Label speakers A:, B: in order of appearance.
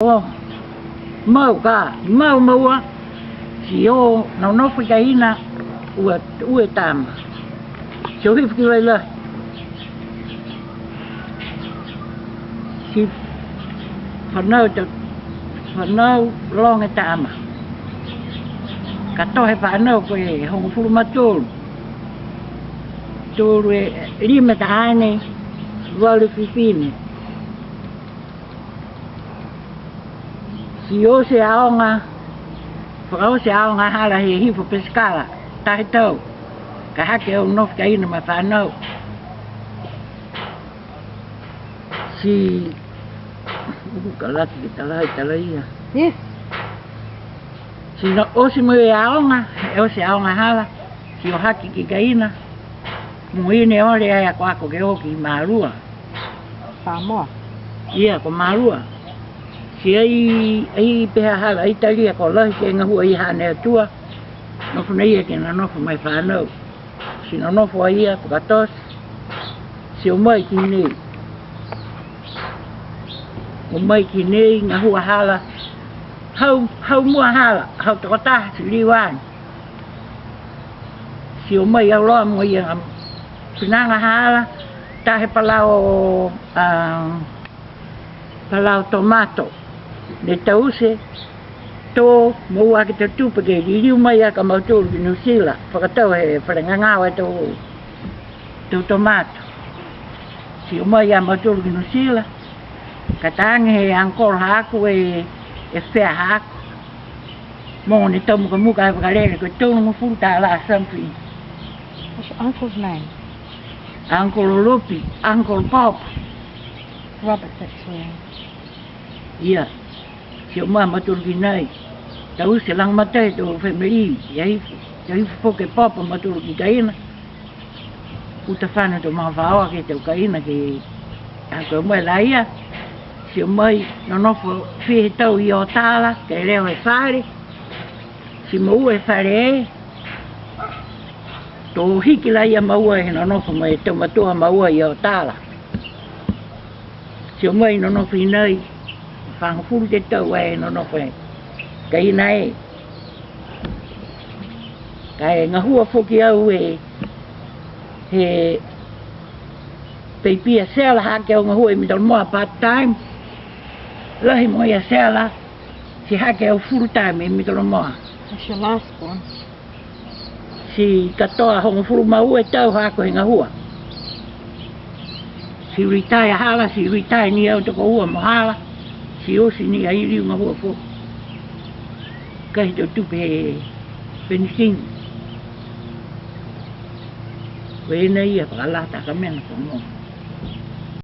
A: Oh, mau ah, si o no fui caína, ue tam. Si o hifki la, si whanau long e tama. Katohe whanau koe hongo furu matolu. Tolu e lima taane, walu fifine. Si o se aonga, whakao se aonga hala he hifo pescara, tahi tau. Ka hake o nof ka ina ma whanau. Si... ka lati ki talai.
B: Yes.
A: Si no o si mo e aonga, e o se aonga hala, si o haki ki ka ina, muine ore ai ako ako ke oki marua.
B: Samoa.
A: Ia, ko marua. Si ai peha hala, ai talia ko lahi ke ngahua i hane atua, nofu na ia ke na nofu mai whanau. Si na nofu a ia, pukatos, si o mai ki nei. O mai ki nei, ngahua hala, hau mua hala, hau takotaha si liwani. Si o mai au loa mo ia, pinanga hala, tahe palau tomato. Ne tause, tō mua ki te tūpake, ririu mai aka mautoro ki New Zealand, whakatau he wharengangawa tō tomato. Si o mai a mautoro ki New Zealand, ka tāngi he ankoro haku e whea haku. Mō ne tau muka e whakarere, koe tōnu mufuru tā la something.
B: What's your uncle's name?
A: Uncle Rupi, Uncle Bob.
B: Robert, that's where.
A: Ia, si o mai mautoro ki nei. Tau se lang matai tō whemei, iai whoke papa mautoro ki kaina. Uta whana tō mga whaoa ke tau kaina ke ako mai laia. Si o mai no nofo whihe tau i o tāla, ke reo e whare. Si maua e whare e. Tō hiki laia maua e no nofo mai tau matua maua i o tāla. Si o mai no nofo i nei. Whangafuru te tau e no nofo e. Kaina e. Ka e ngahua whoki au e. He peipia sela hake au ngahua e mitalo moa part time. Lahi mo ia sela. Si hake au full time e mitalo moa.
B: That's your last one.
A: Si katoa hongo furu mau e tau hako he ngahua. Si retire hala, si retire ni au toko ua mo hala. Si osi ni a iriu ngahua fo. Kahi tau tupe he penising. Wena ia pakalata ka mena ko mo.